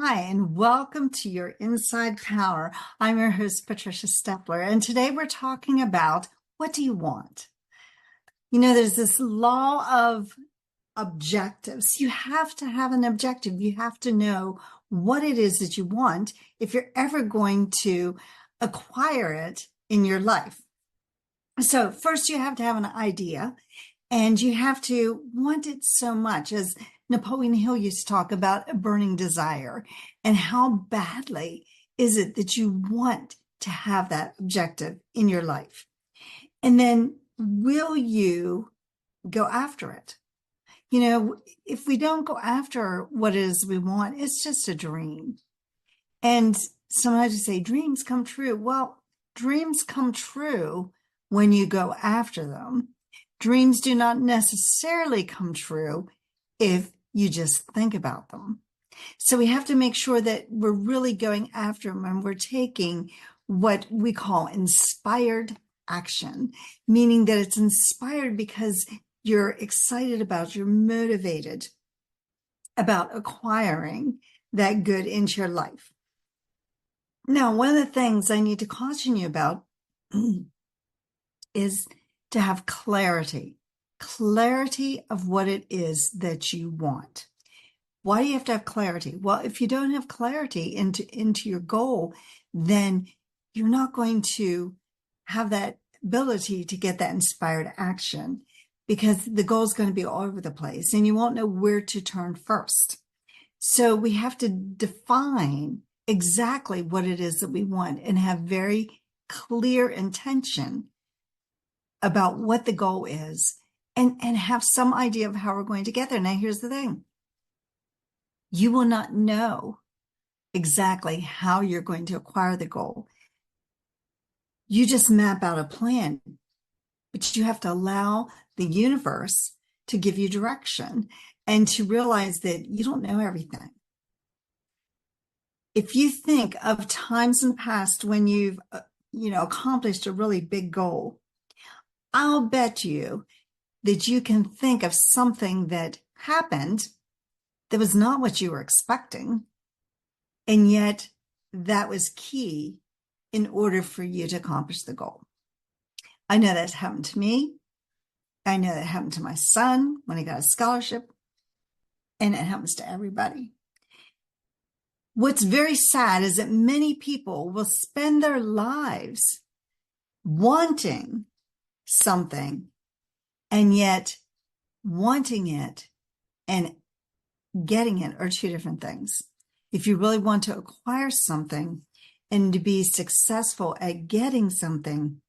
Hi, and welcome to your Inside Power. I'm your host, Patricia Stepler, and today we're talking about what do you want? There's this law of objectives. You have to have an objective. You have to know what it is that you want if you're ever going to acquire it in your life. So, first, you have to have an idea. And you have to want it so much, as Napoleon Hill used to talk about a burning desire. And how badly is it that you want to have that objective in your life? And then will you go after it? If we don't go after what it is we want, it's just a dream. And sometimes you say dreams come true. Well, dreams come true when you go after them. Dreams do not necessarily come true if you just think about them. So we have to make sure that we're really going after them and we're taking what we call inspired action, meaning that it's inspired because you're excited about, you're motivated about acquiring that good into your life. Now, one of the things I need to caution you about is to have clarity of what it is that you want. Why do you have to have clarity? Well, if you don't have clarity into your goal, then you're not going to have that ability to get that inspired action, because the goal is going to be all over the place and you won't know where to turn first. So we have to define exactly what it is that we want and have very clear intention about what the goal is, and have some idea of how we're going to get there. Now, here's the thing. You will not know exactly how you're going to acquire the goal. You just map out a plan, but you have to allow the universe to give you direction and to realize that you don't know everything. If you think of times in the past when you've, accomplished a really big goal, I'll bet you that you can think of something that happened that was not what you were expecting, and yet that was key in order for you to accomplish the goal. I know that's happened to me. I know that happened to my son when he got a scholarship, and it happens to everybody. What's very sad is that many people will spend their lives wanting something, and yet wanting it and getting it are two different things. If you really want to acquire something and to be successful at getting something,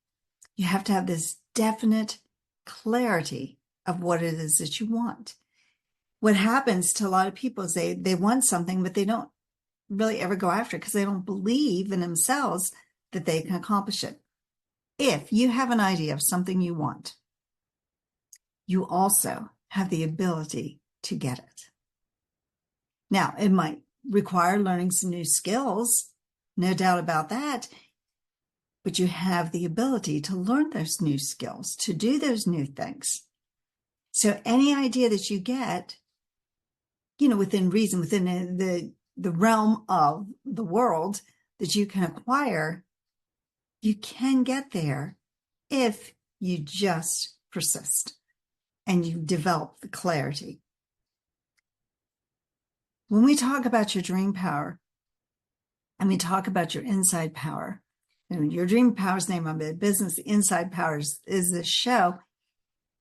you have to have this definite clarity of what it is that you want. What happens to a lot of people is they want something, but they don't really ever go after it because they don't believe in themselves that they can accomplish it. If you have an idea of something you want, you also have the ability to get it. Now, it might require learning some new skills, no doubt about that, but you have the ability to learn those new skills, to do those new things. So any idea that you get, within reason, within the realm of the world that you can acquire, you can get there if you just persist and you develop the clarity. When we talk about your dream power and we talk about your inside power, and your dream power is name of the business, the inside power is this show.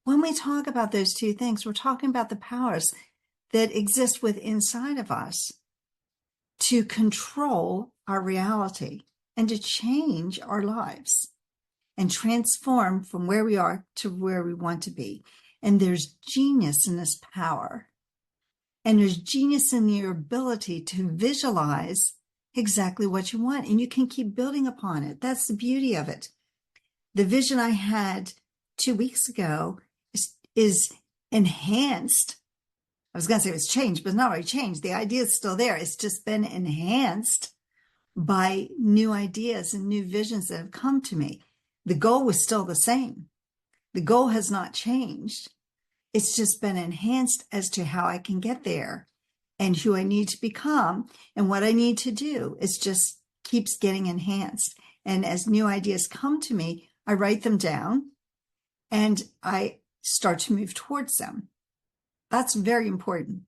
When we talk about those two things, we're talking about the powers that exist within inside of us to control our reality and to change our lives and transform from where we are to where we want to be. And there's genius in this power. And there's genius in your ability to visualize exactly what you want. And you can keep building upon it. That's the beauty of it. The vision I had 2 weeks ago is enhanced. I was going to say it was changed, but it's not really changed. The idea is still there. It's just been enhanced by new ideas and new visions that have come to me. The goal was still the same. The goal has not changed. It's just been enhanced as to how I can get there. and who I need to become. And what I need to do is just keeps getting enhanced. And as new ideas come to me, I write them down and I start to move towards them. That's very important.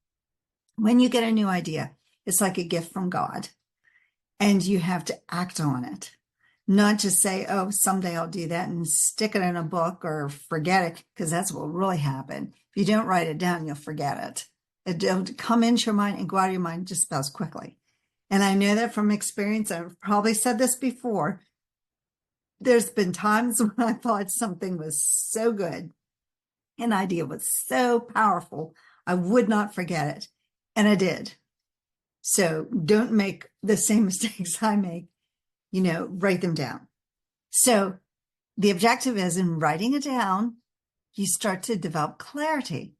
When you get a new idea, it's like a gift from God, and you have to act on it. Not just say, oh, someday I'll do that and stick it in a book or forget it, because that's what will really happen. If you don't write it down, you'll forget it. It'll come into your mind and go out of your mind just about as quickly. And I know that from experience. I've probably said this before. There's been times when I thought something was so good, an idea was so powerful, I would not forget it. And I did. So don't make the same mistakes I make, write them down. So the objective is, in writing it down, you start to develop clarity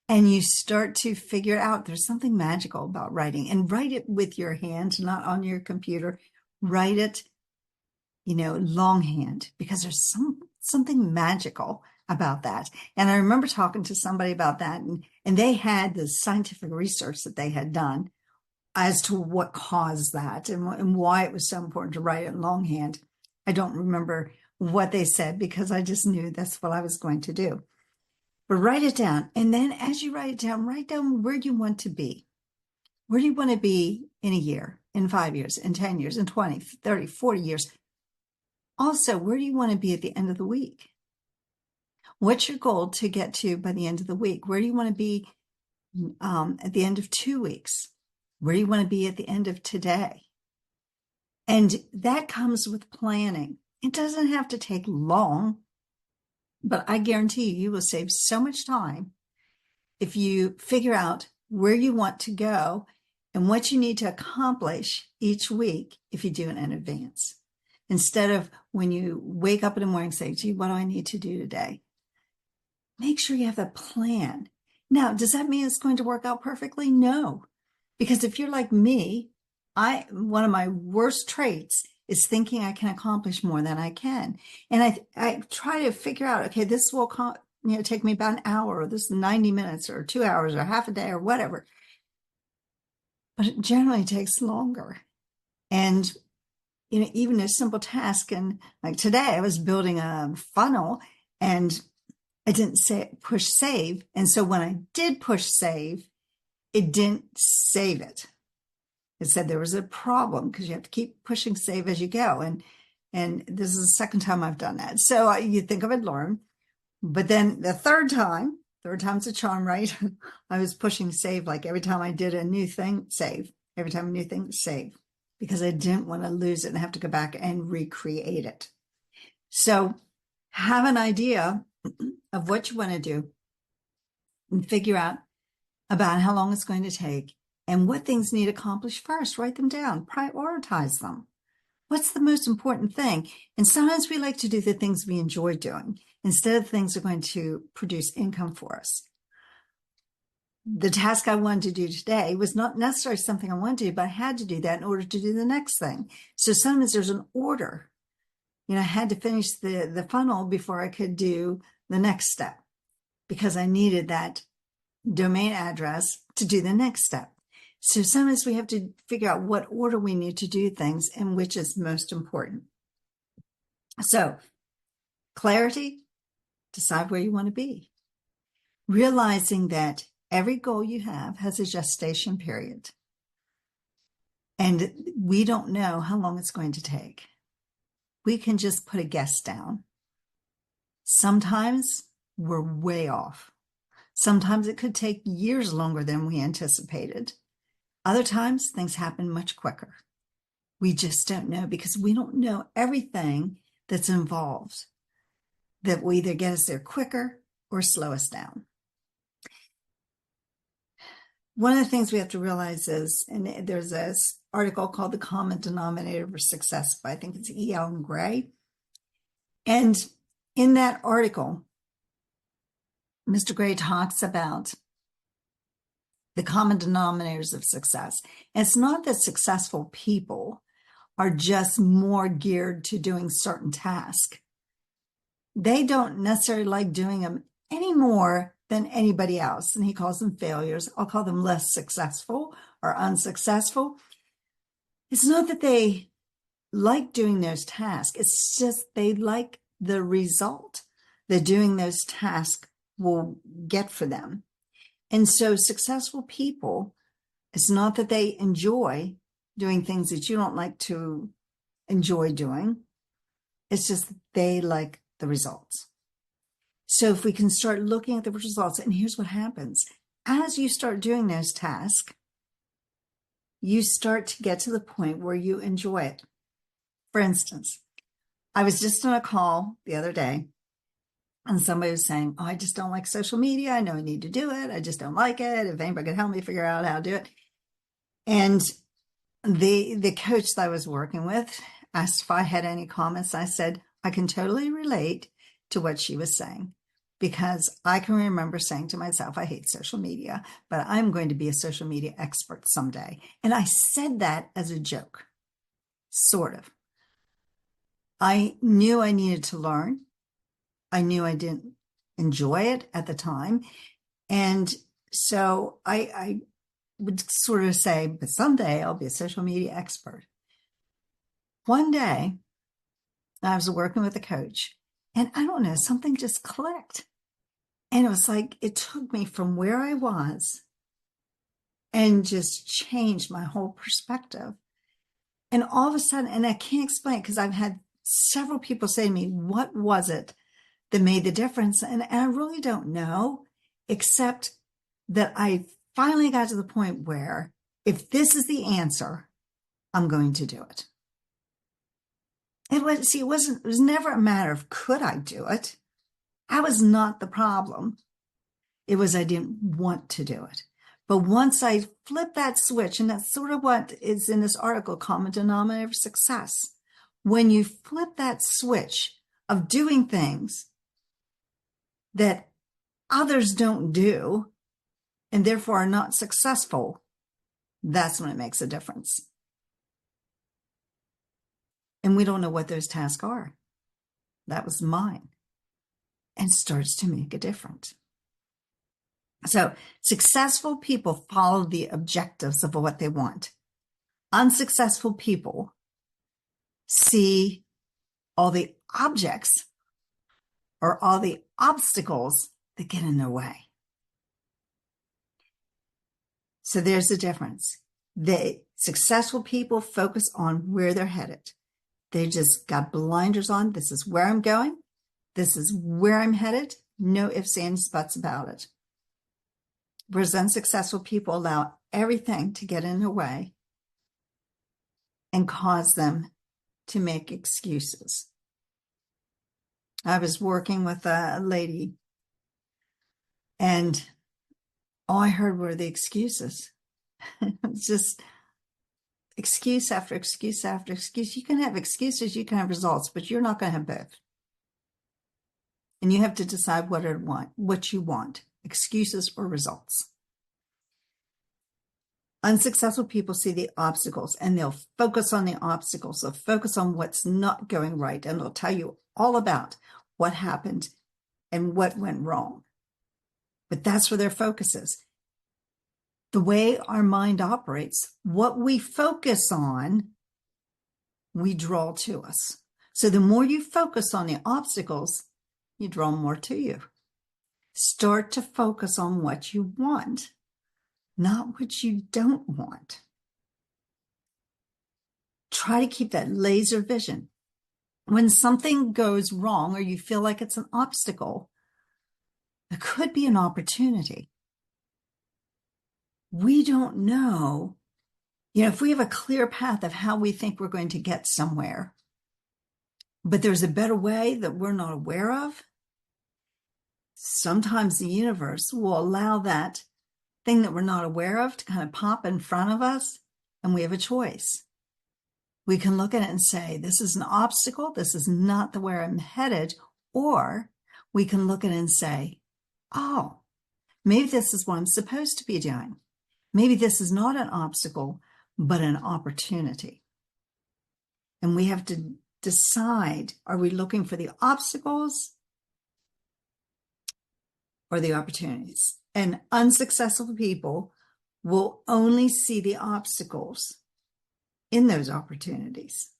and you start to figure out there's something magical about writing, and write it with your hand, not on your computer. Write it, longhand, because there's something magical about that. And I remember talking to somebody about that, and they had the scientific research that they had done as to what caused that and why it was so important to write it longhand. I don't remember what they said because I just knew that's what I was going to do. But write it down. And then as you write down where you want to be. Where do you want to be in a year, in 5 years, in 10 years, in 20, 30, 40 years? Also, where do you want to be at the end of the week? What's your goal to get to by the end of the week? Where do you want to be at the end of 2 weeks? Where do you want to be at the end of today? And that comes with planning. It doesn't have to take long, but I guarantee you will save so much time if you figure out where you want to go and what you need to accomplish each week if you do it in advance. Instead of when you wake up in the morning, say, gee, what do I need to do today? Make sure you have a plan. Now, does that mean it's going to work out perfectly? No. Because if you're like me, one of my worst traits is thinking I can accomplish more than I can. And I try to figure out, okay, this will take me about an hour, or this is 90 minutes or 2 hours or half a day or whatever. But it generally takes longer. And even a simple task, and like today I was building a funnel and I didn't push save. And so when I did push save, it didn't save it. It said there was a problem because you have to keep pushing save as you go. And this is the second time I've done that. So you think I would learn. But then the third time's a charm, right? I was pushing save, like every time I did a new thing, save. Every time a new thing, save. Because I didn't want to lose it and have to go back and recreate it. So have an idea of what you want to do and figure out about how long it's going to take and what things need accomplished first. Write them down, prioritize them. What's the most important thing? And sometimes we like to do the things we enjoy doing instead of things that are going to produce income for us. The task I wanted to do today was not necessarily something I wanted to do, but I had to do that in order to do the next thing. So sometimes there's an order. I had to finish the funnel before I could do the next step because I needed that domain address to do the next step. So sometimes we have to figure out what order we need to do things and which is most important. So clarity, decide where you want to be. Realizing that every goal you have has a gestation period. And we don't know how long it's going to take. We can just put a guess down. Sometimes we're way off. Sometimes it could take years longer than we anticipated. Other times things happen much quicker. We just don't know because we don't know everything that's involved that will either get us there quicker or slow us down. One of the things we have to realize is, and there's this article called The Common Denominator for Success by, I think it's E.L. Gray. And in that article, Mr. Gray talks about the common denominators of success. And it's not that successful people are just more geared to doing certain tasks. They don't necessarily like doing them any more than anybody else. And he calls them failures. I'll call them less successful or unsuccessful. It's not that they like doing those tasks. It's just they like the result that doing those tasks will get for them. And so successful people, it's not that they enjoy doing things that you don't like to enjoy doing. It's just that they like the results. So if we can start looking at the results, and here's what happens. As you start doing those tasks, you start to get to the point where you enjoy it. For instance, I was just on a call the other day, and somebody was saying, oh, I just don't like social media. I know I need to do it. I just don't like it. If anybody could help me figure out how to do it. And the coach that I was working with asked if I had any comments. I said, I can totally relate to what she was saying, because I can remember saying to myself, I hate social media, but I'm going to be a social media expert someday. And I said that as a joke, sort of. I knew I needed to learn. I knew I didn't enjoy it at the time. And so I would sort of say, but someday I'll be a social media expert. One day, I was working with a coach, and I don't know, something just clicked. And it was like, it took me from where I was and just changed my whole perspective. And all of a sudden, and I can't explain it because I've had several people say to me, what was it that made the difference? And I really don't know, except that I finally got to the point where if this is the answer, I'm going to do it. It was never a matter of could I do it? I was not the problem. It was I didn't want to do it. But once I flipped that switch, and that's sort of what is in this article, Common Denominator of Success. When you flip that switch of doing things that others don't do and therefore are not successful, that's when it makes a difference. And we don't know what those tasks are. That was mine. And starts to make a difference. So successful people follow the objectives of what they want. Unsuccessful people see all the objects or all the obstacles that get in their way. So there's the difference. Successful people focus on where they're headed. They just got blinders on. This is where I'm going. This is where I'm headed. No ifs, ands, buts about it. Whereas unsuccessful people allow everything to get in their way and cause them to make excuses. I was working with a lady, and all I heard were the excuses. It's just excuse after excuse after excuse. You can have excuses, you can have results, but you're not going to have both. And you have to decide what you want, excuses or results. Unsuccessful people see the obstacles and they'll focus on the obstacles. They'll focus on what's not going right, and they'll tell you all about what happened and what went wrong. But that's where their focus is. The way our mind operates, what we focus on, we draw to us. So the more you focus on the obstacles, you draw more to you. Start to focus on what you want, not what you don't want. Try to keep that laser vision. When something goes wrong or you feel like it's an obstacle, it could be an opportunity. We don't know, if we have a clear path of how we think we're going to get somewhere, but there's a better way that we're not aware of, sometimes the universe will allow that thing that we're not aware of to kind of pop in front of us, and we have a choice. We can look at it and say, this is an obstacle, this is not the way I'm headed, or we can look at it and say, oh, maybe this is what I'm supposed to be doing. Maybe this is not an obstacle, but an opportunity. And we have to decide, are we looking for the obstacles or the opportunities. And unsuccessful people will only see the obstacles in those opportunities,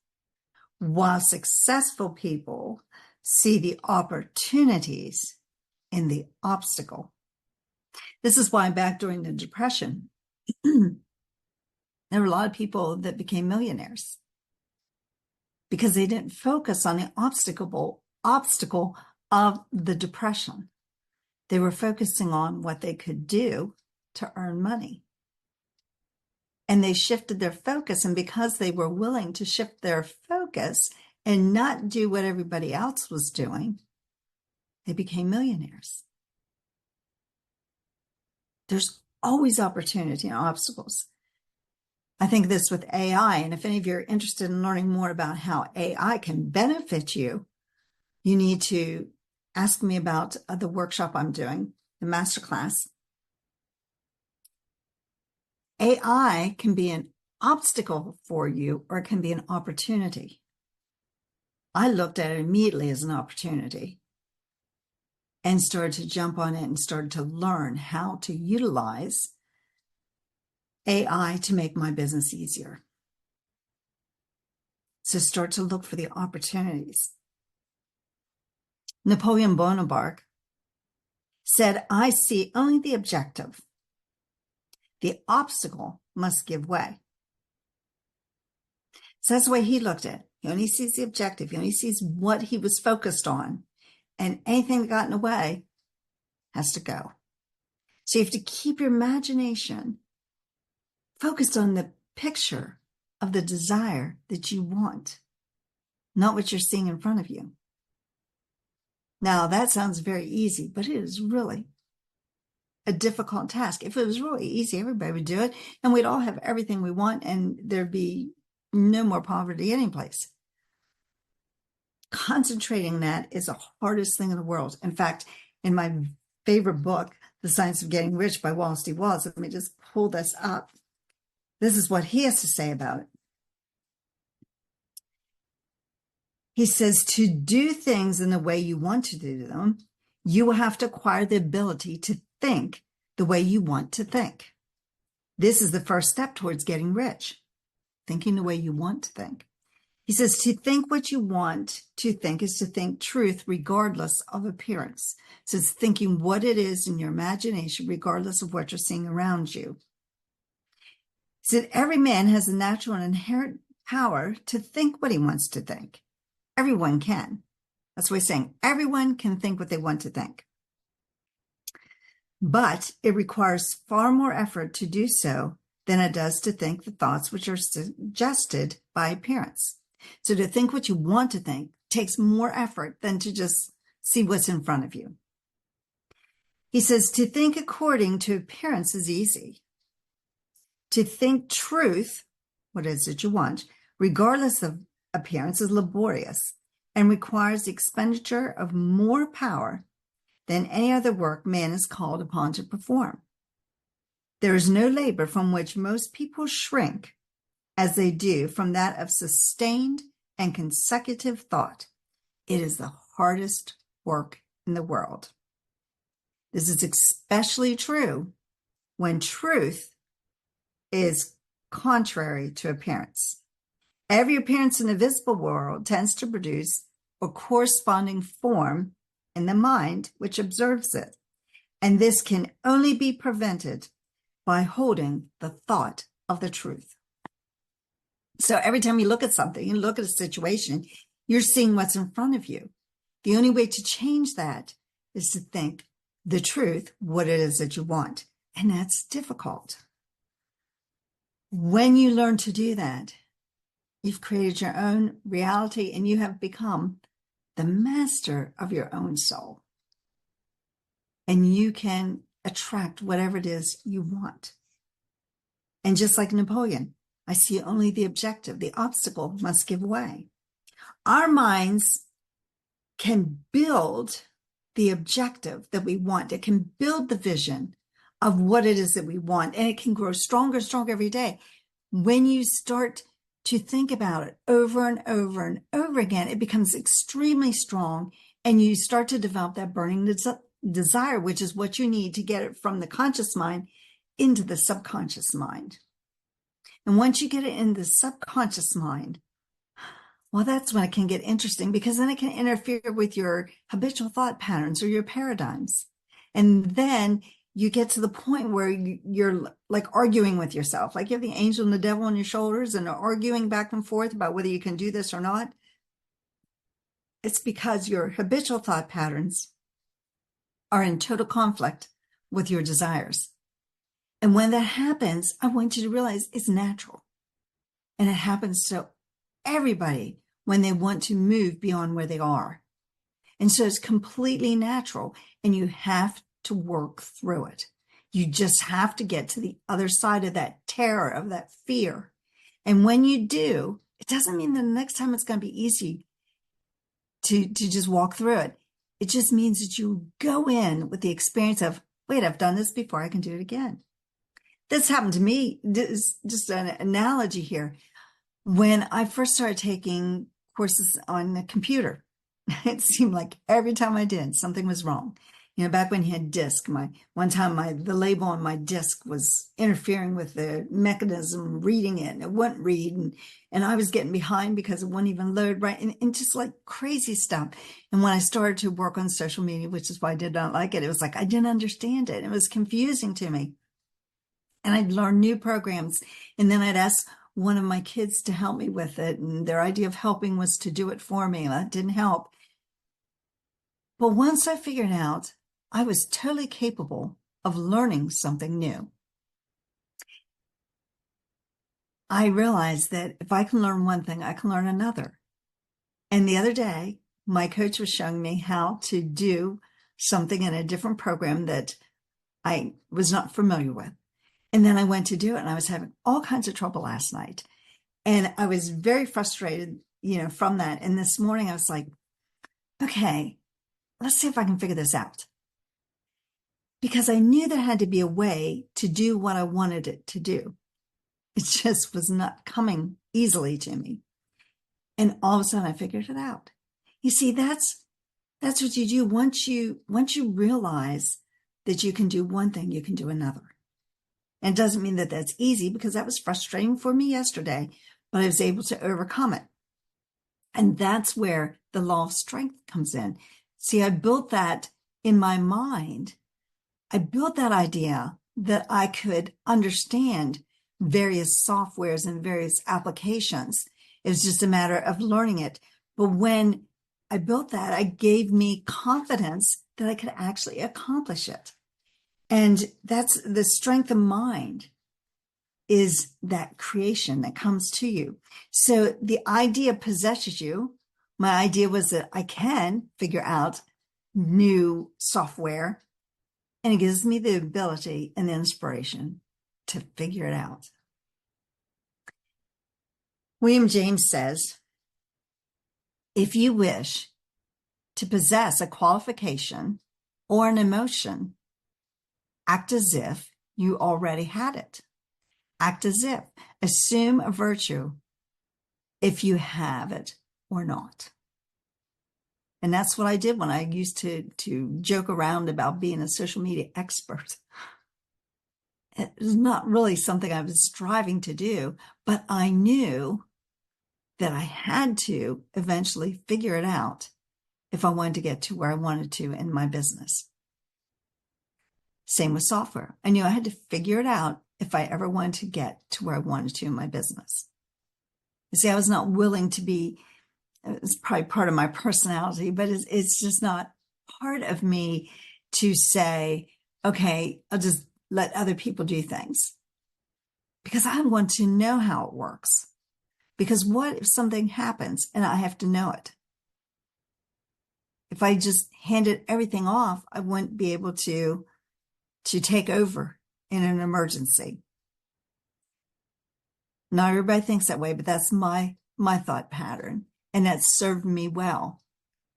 while successful people see the opportunities in the obstacle. This is why back during the Depression, there were a lot of people that became millionaires because they didn't focus on the obstacle of the depression. They were focusing on what they could do to earn money. And they shifted their focus. And because they were willing to shift their focus and not do what everybody else was doing, they became millionaires. There's always opportunity and obstacles. I think this with AI. And if any of you are interested in learning more about how AI can benefit you, you need to ask me about the workshop I'm doing, the masterclass. AI can be an obstacle for you, or it can be an opportunity. I looked at it immediately as an opportunity and started to jump on it and started to learn how to utilize AI to make my business easier. So start to look for the opportunities. Napoleon Bonaparte said, "I see only the objective. The obstacle must give way." So that's the way he looked at it. He only sees the objective. He only sees what he was focused on. And anything that got in the way has to go. So you have to keep your imagination focused on the picture of the desire that you want, not what you're seeing in front of you. Now, that sounds very easy, but it is really a difficult task. If it was really easy, everybody would do it, and we'd all have everything we want, and there'd be no more poverty anyplace. Concentrating that is the hardest thing in the world. In fact, in my favorite book, The Science of Getting Rich by Wallace D. Wallace, let me just pull this up. This is what he has to say about it. He says, to do things in the way you want to do them, you will have to acquire the ability to think the way you want to think. This is the first step towards getting rich, thinking the way you want to think. He says, to think what you want to think is to think truth regardless of appearance. So it's thinking what it is in your imagination, regardless of what you're seeing around you. He said, every man has a natural and inherent power to think what he wants to think. Everyone can. That's what he's saying. Everyone can think what they want to think. But it requires far more effort to do so than it does to think the thoughts which are suggested by appearance. So to think what you want to think takes more effort than to just see what's in front of you. He says, to think according to appearance is easy. To think truth, what is it you want, regardless of appearance, is laborious and requires the expenditure of more power than any other work man is called upon to perform. There is no labor from which most people shrink as they do from that of sustained and consecutive thought. It is the hardest work in the world. This is especially true when truth is contrary to appearance. Every appearance in the visible world tends to produce a corresponding form in the mind which observes it. And this can only be prevented by holding the thought of the truth. So every time you look at something, you look at a situation, you're seeing what's in front of you. The only way to change that is to think the truth, what it is that you want. And that's difficult. When you learn to do that, you've created your own reality and you have become the master of your own soul. And you can attract whatever it is you want. And just like Napoleon, I see only the objective. The obstacle must give way. Our minds can build the objective that we want. It can build the vision of what it is that we want. And it can grow stronger and stronger every day. When you start to think about it over and over and over again, it becomes extremely strong. And you start to develop that burning desire, which is what you need to get it from the conscious mind into the subconscious mind. And once you get it in the subconscious mind, well, that's when it can get interesting, because then it can interfere with your habitual thought patterns or your paradigms. And then you get to the point where you're like arguing with yourself, like you have the angel and the devil on your shoulders and are arguing back and forth about whether you can do this or not. It's because your habitual thought patterns are in total conflict with your desires. And when that happens, I want you to realize it's natural. And it happens to everybody when they want to move beyond where they are. And so it's completely natural, and you have to work through it. You just have to get to the other side of that terror, of that fear. And when you do, it doesn't mean that the next time it's going to be easy to just walk through it. It just means that you go in with the experience of, wait, I've done this before, I can do it again. This happened to me. This is just an analogy here. When I first started taking courses on the computer, it seemed like every time I did, something was wrong. You know, back when you had disk, the label on my disk was interfering with the mechanism reading it, and it wouldn't read, and I was getting behind because it wouldn't even load right, and just like crazy stuff. And when I started to work on social media, which is why I did not like it, it was like I didn't understand it. It was confusing to me. And I'd learn new programs, and then I'd ask one of my kids to help me with it, and their idea of helping was to do it for me, and that didn't help. But once I figured out I was totally capable of learning something new, I realized that if I can learn one thing, I can learn another. And the other day, my coach was showing me how to do something in a different program that I was not familiar with. And then I went to do it, and I was having all kinds of trouble last night. And I was very frustrated, from that. And this morning I was like, okay, let's see if I can figure this out. Because I knew there had to be a way to do what I wanted it to do. It just was not coming easily to me. And all of a sudden I figured it out. You see, that's what you do. Once you realize that you can do one thing, you can do another. And it doesn't mean that that's easy, because that was frustrating for me yesterday, but I was able to overcome it. And that's where the law of strength comes in. See, I built that in my mind. I built that idea that I could understand various softwares and various applications. It was just a matter of learning it. But when I built that, it gave me confidence that I could actually accomplish it. And that's the strength of mind, is that creation that comes to you. So the idea possesses you. My idea was that I can figure out new software, and it gives me the ability and the inspiration to figure it out. William James says, if you wish to possess a qualification or an emotion, act as if you already had it. Act as if. Assume a virtue if you have it or not. And that's what I did when I used to joke around about being a social media expert. It was not really something I was striving to do, but I knew that I had to eventually figure it out if I wanted to get to where I wanted to in my business. Same with software. I knew I had to figure it out if I ever wanted to get to where I wanted to in my business. You see, I was not willing to be, it's probably part of my personality, but it's just not part of me to say, okay, I'll just let other people do things. Because I want to know how it works. Because what if something happens and I have to know it? If I just handed everything off, I wouldn't be able to take over in an emergency. Not everybody thinks that way, but that's my thought pattern. And that's served me well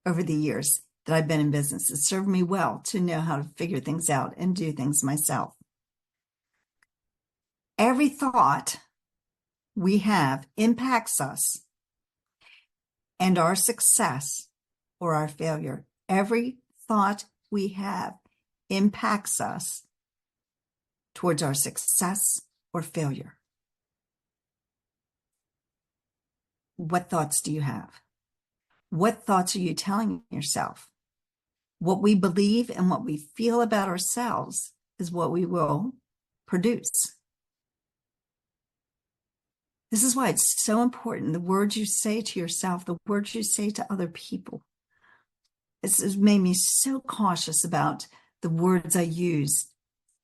over the years that I've been in business. It served me well to know how to figure things out and do things myself. Every thought we have impacts us and our success or our failure. Every thought we have impacts us towards our success or failure. What thoughts do you have? What thoughts are you telling yourself? What we believe and what we feel about ourselves is what we will produce. This is why it's so important. The words you say to yourself, the words you say to other people. It's made me so cautious about the words I use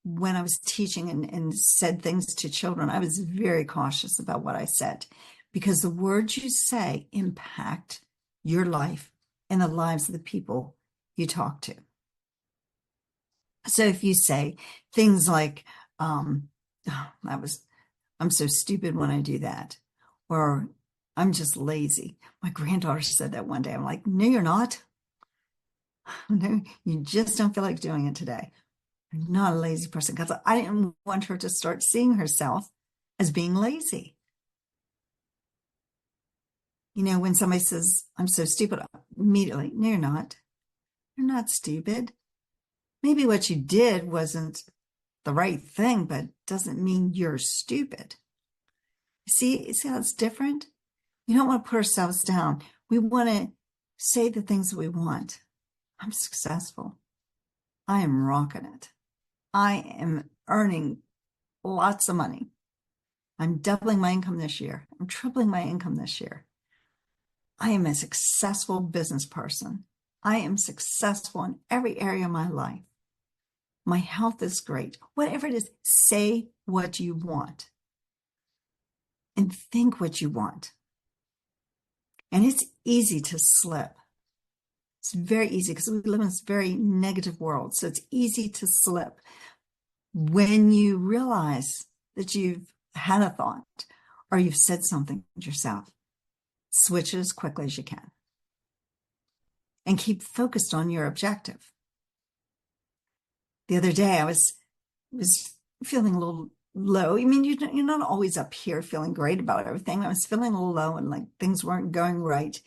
when I was teaching and said things to children. I was very cautious about what I said, because the words you say impact your life and the lives of the people you talk to. So if you say things like, I'm so stupid when I do that, or I'm just lazy. My granddaughter said that one day. I'm like, no, you're not. No, you just don't feel like doing it today. You're not a lazy person, because I didn't want her to start seeing herself as being lazy. You know, when somebody says, I'm so stupid, immediately, no, you're not. You're not stupid. Maybe what you did wasn't the right thing, but doesn't mean you're stupid. See how it's different? We don't want to put ourselves down. We want to say the things that we want. I'm successful. I am rocking it. I am earning lots of money. I'm doubling my income this year. I'm tripling my income this year. I am a successful business person. I am successful in every area of my life. My health is great. Whatever it is, say what you want and think what you want. And it's easy to slip. It's very easy because we live in this very negative world. So it's easy to slip when you realize that you've had a thought or you've said something to yourself. Switch it as quickly as you can and keep focused on your objective. The other day I was feeling a little low. I mean, you're not always up here feeling great about everything. I was feeling a little low and like things weren't going right.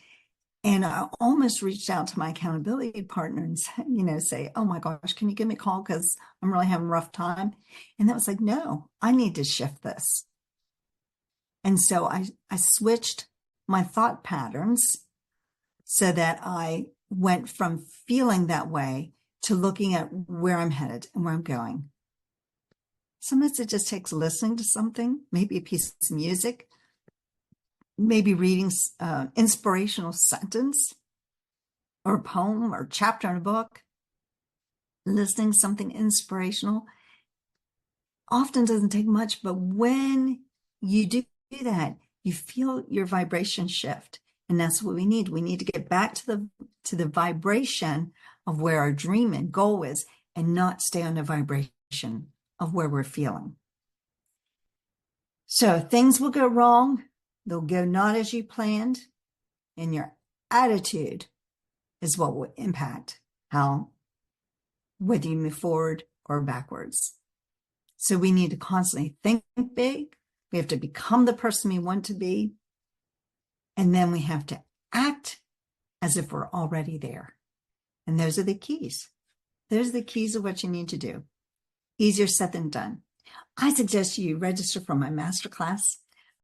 And I almost reached out to my accountability partner and say, oh my gosh, can you give me a call? Because I'm really having a rough time. And that was like, no, I need to shift this. And so I switched my thought patterns so that I went from feeling that way to looking at where I'm headed and where I'm going. Sometimes it just takes listening to something, maybe a piece of music, maybe reading inspirational sentence or a poem or a chapter in a book. Listening to something inspirational often doesn't take much, but when you do that, you feel your vibration shift. And that's what we need. We need to get back to the vibration of where our dream and goal is, and not stay on the vibration of where we're feeling. So things will go wrong. They'll go not as you planned. And your attitude is what will impact whether you move forward or backwards. So we need to constantly think big. We have to become the person we want to be. And then we have to act as if we're already there. And those are the keys. Those are the keys of what you need to do. Easier said than done. I suggest you register for my masterclass.